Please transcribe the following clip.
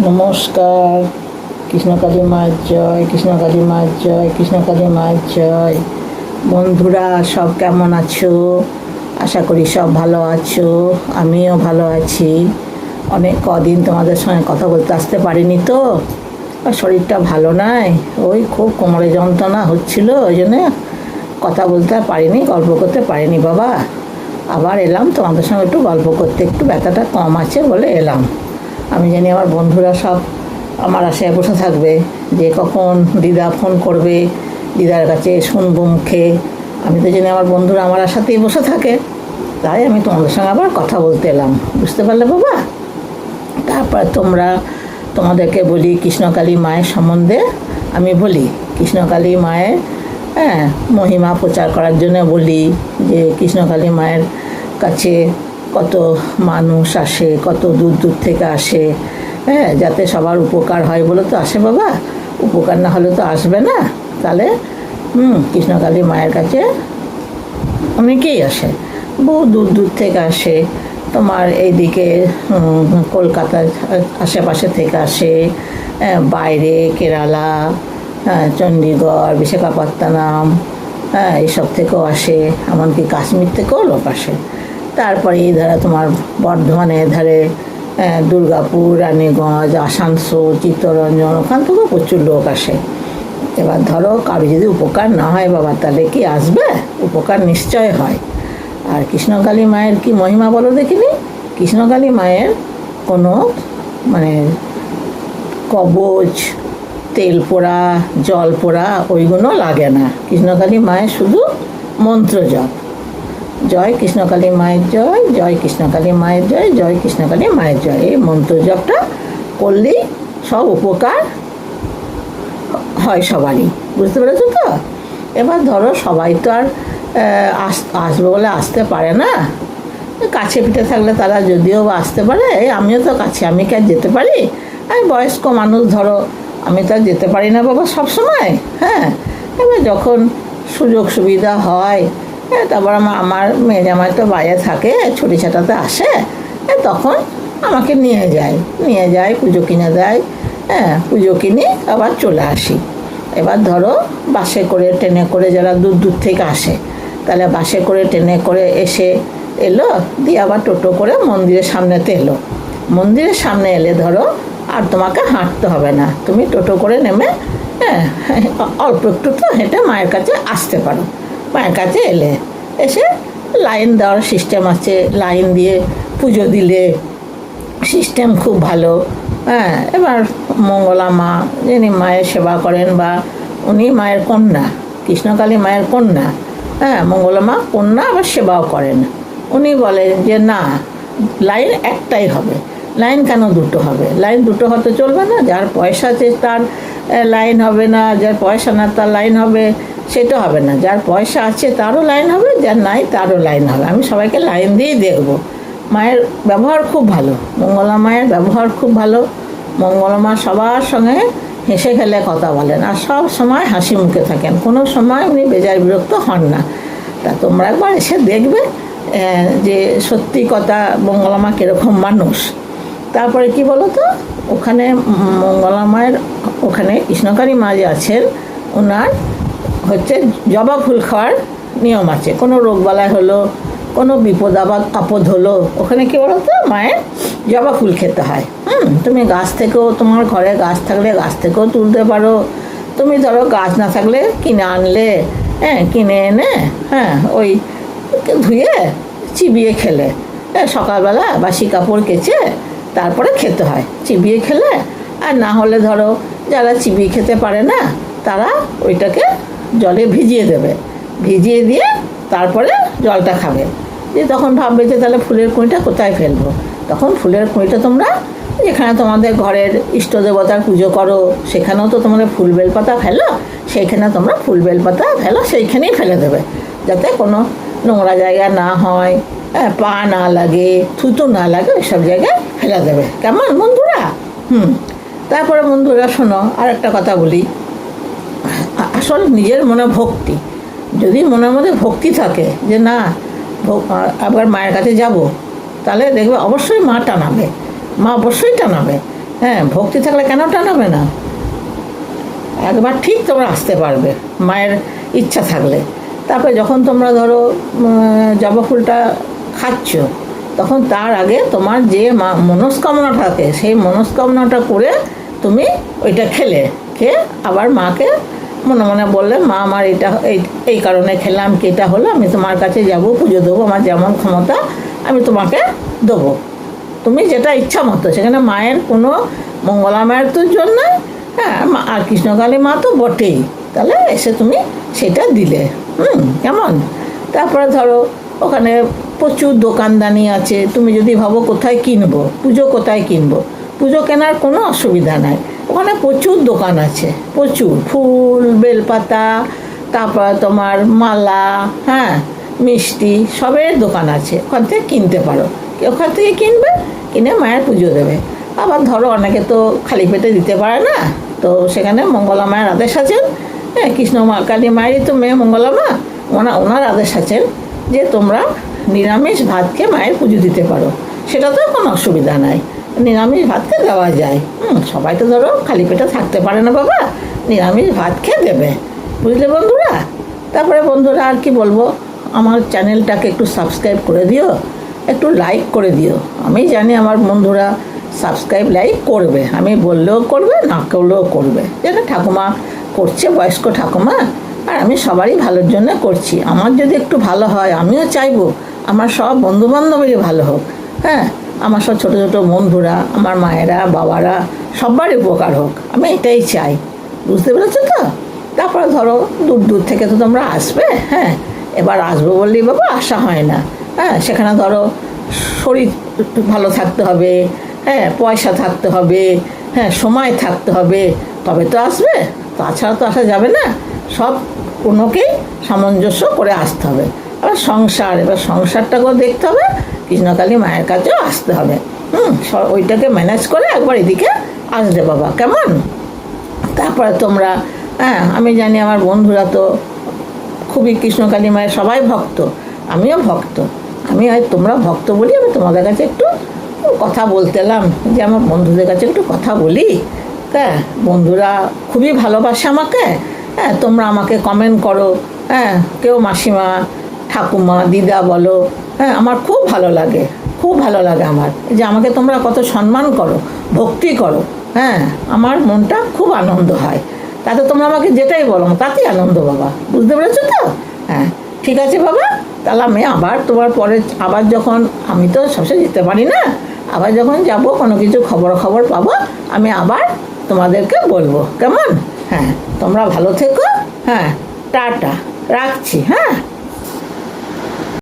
নমস্কার। কৃষ্ণকালী মায়ের জয়, কৃষ্ণকালী মায়ের জয়, কৃষ্ণকালী মায়ের জয়। বন্ধুরা সব কেমন আছো? আশা করি সব ভালো আছো। আমিও ভালো আছি। অনেক কদিন তোমাদের সঙ্গে কথা বলতে আসতে পারিনি তো, আর শরীরটা ভালো নাই, ওই খুব কোমরে যন্ত্রণা হচ্ছিল, ওই জন্যে কথা বলতে আর পারিনি, গল্প করতে পারিনি বাবা। আবার এলাম তোমাদের সঙ্গে একটু গল্প করতে, একটু ব্যথাটা কম আছে বলে এলাম। আমি জানি আমার বন্ধুরা সব আমার আশায় বসে থাকবে যে কখন দিদা ফোন করবে, দিদার কাছে শুনবো মুখে। আমি তো জানি আমার বন্ধুরা আমার আশাতেই বসে থাকে, তাই আমি তোমাদের সঙ্গে আবার কথা বলতে এলাম। বুঝতে পারলে বাবা? তারপর তোমাদেরকে বলি কৃষ্ণকালী মায়ের সম্বন্ধে। আমি বলি কৃষ্ণকালী মায়ের মহিমা প্রচার করার জন্য বলি যে কৃষ্ণকালী মায়ের কাছে কত মানুষ আসে, কত দূর দূর থেকে আসে, যাতে সবার উপকার হয় বলে তো আসে বাবা। উপকার না হলে তো আসবে না। তাহলে কৃষ্ণকালী মায়ের কাছে অনেকেই আসে, বহু দূর দূর থেকে আসে। তোমার এইদিকে কলকাতার আশেপাশে থেকে আসে, বাইরে কেরালা, চণ্ডীগড়, বিশাখাপত্তনম, এইসব থেকেও আসে, এমনকি কাশ্মীর থেকেও লোক আসে। তারপরে এই ধারে তোমার বর্ধমানের ধারে দুর্গাপুর, রানীগঞ্জ, আসানসোল, চিত্তরঞ্জন, ওখান থেকেও প্রচুর লোক আসে। এবার ধরো কারো যদি উপকার না হয় বাবা, তাহলে কি আসবে? উপকার নিশ্চয় হয়। আর কৃষ্ণকালী মায়ের কি মহিমা বলো দেখিনি। কৃষ্ণকালী মায়ের কোনো কবচ, তেল পোড়া, জল পোড়া ওইগুলো লাগে না। কৃষ্ণকালী মায়ের শুধু মন্ত্র জপ, জয় কৃষ্ণকালী মায়ের জয়, জয় কৃষ্ণকালী মায়ের জয়, জয় কৃষ্ণকালী মায়ের জয়, এই মন্ত্র জপটা করলেই সব উপকার হয় সবারই। বুঝতে পেরেছো তো? এবার ধরো সবাই তো আর আসবে বলে আসতে পারে না। কাছে পিঠে থাকলে তারা যদিও আসতে পারে, আমিও তো কাছে, আমি কি আর যেতে পারি? আমি বয়স্ক মানুষ, ধরো আমি তো আর যেতে পারি না বাবা সব সময়। এবার যখন সুযোগ সুবিধা হয়, তারপর আমার মেয়ে জামাই তো বাইরে থাকে, ছুটি ছাটাতে আসে, তখন আমাকে নিয়ে যায় পুজো কিনে দেয়, পুজো কিনে আবার চলে আসি। এবার ধরো বাসে করে, ট্রেনে করে যারা দূর দূর থেকে আসে, তাহলে বাসে করে, ট্রেনে করে এলো, দিয়ে আবার টোটো করে মন্দিরের সামনেতে এলো। মন্দিরের সামনে এলে ধরো আর তোমাকে হাঁটতে হবে না, তুমি টোটো করে নেমে অল্প একটু তো হেঁটে মায়ের কাছে আসতে পারো। মায়ের কাছে এসে লাইন দেওয়ার সিস্টেম আছে, লাইন দিয়ে পুজো দিলে সিস্টেম খুব ভালো। এবার মঙ্গলা মা যিনি মায়ের সেবা করেন, বা উনি মায়ের কন্যা, কৃষ্ণকালী মায়ের কন্যা, মঙ্গলা মা কন্যা, আবার সেবাও করেন। উনি বলেন যে না, লাইন একটাই হবে। লাইন কেন দুটো হবে? লাইন দুটো হতে চলবে না। যার পয়সা আছে তার লাইন হবে না, যার পয়সা না তার লাইন হবে, সেটা হবে না। যার পয়সা আছে তারও লাইন হবে, যার নাই তারও লাইন হবে। আমি সবাইকে লাইন দিয়েই দেখব। মায়ের ব্যবহার খুব ভালো, মঙ্গলা মায়ের ব্যবহার খুব ভালো। মঙ্গলা মা সবার সঙ্গে হেসে খেলে কথা বলেন, আর সব সময় হাসি মুখে থাকেন, কোনো সময় উনি বেজার বিরক্ত হন না। তা তোমরা একবার এসে দেখবে যে সত্যি কথা মঙ্গলা মা কীরকম মানুষ। তারপরে কি বলো তো, ওখানে মঙ্গলা মায়ের ওখানে কৃষ্ণকালী মা যে আছেন, ওনার হচ্ছে জবা ফুল খাওয়ার নিয়ম আছে। কোনো রোগবালাই হলো, কোনো বিপদ আপদ হলো, ওখানে কী বলো তো, মায়ের জবা ফুল খেতে হয়। তুমি গাছ থেকেও, তোমার ঘরে গাছ থাকলে গাছ থেকেও তুলতে পারো। তুমি ধরো গাছ না থাকলে কিনে আনলে, কিনে এনে ওই ধুয়ে চিবিয়ে খেলে, সকালবেলা বাসি কাপড় কেচে তারপরে খেতে হয়। চিবিয়ে খেলে, আর না হলে ধরো যারা চিবিয়ে খেতে পারে না, তারা ওইটাকে জলে ভিজিয়ে দেবে, ভিজিয়ে দিয়ে তারপরে জলটা খাবে। দিয়ে তখন ভাববে যে তাহলে ফুলের কুঁড়িটা কোথায় ফেলবো? তখন ফুলের কুঁড়িটা তোমরা যেখানে তোমাদের ঘরের ইষ্ট দেবতার পুজো করো, সেখানেও তো তোমাদের ফুল বেলপাতা ফেলো, সেইখানে তোমরা ফুল বেলপাতা ফেলো, সেইখানেই ফেলে দেবে, যাতে কোনো নোংরা জায়গা না হয়, পা না লাগে, থুতু না লাগে, ওইসব জায়গায় ফেলে দেবে। কেমন বন্ধুরা? তারপরে বন্ধুরা শোনো, আর একটা কথা বলি। আসল নিজের মনে ভক্তি, যদি মনের মধ্যে ভক্তি থাকে যে না আবার মায়ের কাছে যাব, তাহলে দেখবে অবশ্যই মা টানাবে, মা অবশ্যই টানাবে। হ্যাঁ, ভক্তি থাকলে কেন টানাবে না? একবার ঠিক তোমরা আসতে পারবে মায়ের ইচ্ছা থাকলে। তারপরে যখন তোমরা ধরো জবা ফুলটা খাচ্ছ, তখন তার আগে তোমার যে মনস্কামনা থাকে সেই মনস্কামনাটা করে তুমি ওইটা খেয়ে আবার মাকে মনে মনে বললে, মা আমার এটা এই কারণে খেলাম, কি এটা হলো, আমি তোমার কাছে যাব, পুজো দেবো, আমার যেমন ক্ষমতা আমি তোমাকে দেবো। তুমি যেটা ইচ্ছা মতো, সেখানে মায়ের কোনো মঙ্গলা মায়ের তো জন্য, হ্যাঁ, আর কৃষ্ণকালী মা তো বটেই, তাহলে এসে তুমি সেটা দিলে। কেমন? তারপরে ধরো ওখানে প্রচুর দোকানদানি আছে, তুমি যদি ভাবো কোথায় কিনবো পুজো, কোথায় কিনবো, পুজো কেনার কোনো অসুবিধা নাই। ওখানে প্রচুর দোকান আছে, প্রচুর ফুল, বেলপাতা, তারপর তোমার মালা, হ্যাঁ, মিষ্টি, সবের দোকান আছে, ওখান থেকে কিনতে পারো। ওখান থেকে কিনবে, কিনে মায়ের পুজো দেবে। আবার ধরো অনেকে তো খালি পেটে দিতে পারে না, তো সেখানে মঙ্গলা মায়ের আদেশ আছেন, হ্যাঁ, কৃষ্ণ কালী মায়েরই তো মেয়ে মঙ্গলা মা, ওনার আদেশ আছেন যে তোমরা নিরামিষ ভাত খেয়ে মায়ের পুজো দিতে পারো। সেটা তো কোনো অসুবিধা নাই, নিরামিষ ভাত খেয়ে দেওয়া যায়। সবাই তো ধরো খালি পেটে থাকতে পারে না বাবা, নিরামিষ ভাত খেয়ে দেবে, বুঝলে বন্ধুরা? তারপরে বন্ধুরা আর কি বলবো, আমার চ্যানেলটাকে একটু সাবস্ক্রাইব করে দিও, একটু লাইক করে দিও। আমি জানি আমার বন্ধুরা সাবস্ক্রাইব লাইক করবে, আমি বললেও করবে, না করলেও করবে, যেটা ঠাকুমা করছে, বয়স্ক ঠাকুমা, আর আমি সবারই ভালোর জন্য করছি। আমার যদি একটু ভালো হয়, আমিও চাইবো আমার সব বন্ধুবান্ধবেরই ভালো হোক, হ্যাঁ, আমার সব ছোটো ছোটো বন্ধুরা, আমার মায়েরা, বাবারা, সবারই উপকার হোক, আমি এটাই চাই, বুঝতে পেরেছো তো? তারপরে ধরো দূর দূর থেকে তো তোমরা আসবে, হ্যাঁ, এবার আসবো বললেই বাবা আসা হয় না, হ্যাঁ, সেখানে ধরো শরীর ভালো থাকতে হবে, হ্যাঁ, পয়সা থাকতে হবে, হ্যাঁ, সময় থাকতে হবে, তবে তো আসবে, তাছাড়া তো আসা যাবে না। সব কোনোকেই সামঞ্জস্য করে আসতে হবে। এবার সংসারটাকেও দেখতে হবে, কৃষ্ণকালী মায়ের কাছেও আসতে হবে। ওইটাকে ম্যানেজ করে একবার এদিকে আসবে বাবা, কেমন? তারপরে তোমরা, হ্যাঁ, আমি জানি আমার বন্ধুরা তো খুবই কৃষ্ণকালী মায়ের সবাই ভক্ত, আমিও ভক্ত। তোমরা ভক্ত বলি আমি তোমাদের কাছে একটু কথা বলতে এলাম, যে আমার বন্ধুদের কাছে একটু কথা বলি। হ্যাঁ, বন্ধুরা খুবই ভালোবাসে আমাকে, হ্যাঁ, তোমরা আমাকে কমেন্ট করো, হ্যাঁ, কেউ মাসিমা, ঠাকুমা, দিদা বলো, হ্যাঁ, আমার খুব ভালো লাগে, খুব ভালো লাগে আমার, যে আমাকে তোমরা কত সম্মান করো, ভক্তি করো, হ্যাঁ, আমার মনটা খুব আনন্দ হয়। তাতে তোমরা আমাকে যেটাই বলো তাতেই আনন্দ বাবা, বুঝতে পেরেছো তো? হ্যাঁ, ঠিক আছে বাবা, তাহলে আমি আবার তোমার পরে আবার যখন, আমি তো সবসময় যেতে পারি না, আবার যখন যাব কোনো কিছু খবর পাবো, আমি আবার তোমাদেরকে বলবো, কেমন? হ্যাঁ, তোমরা ভালো থেকো, হ্যাঁ, টাটা, রাখছি, হ্যাঁ।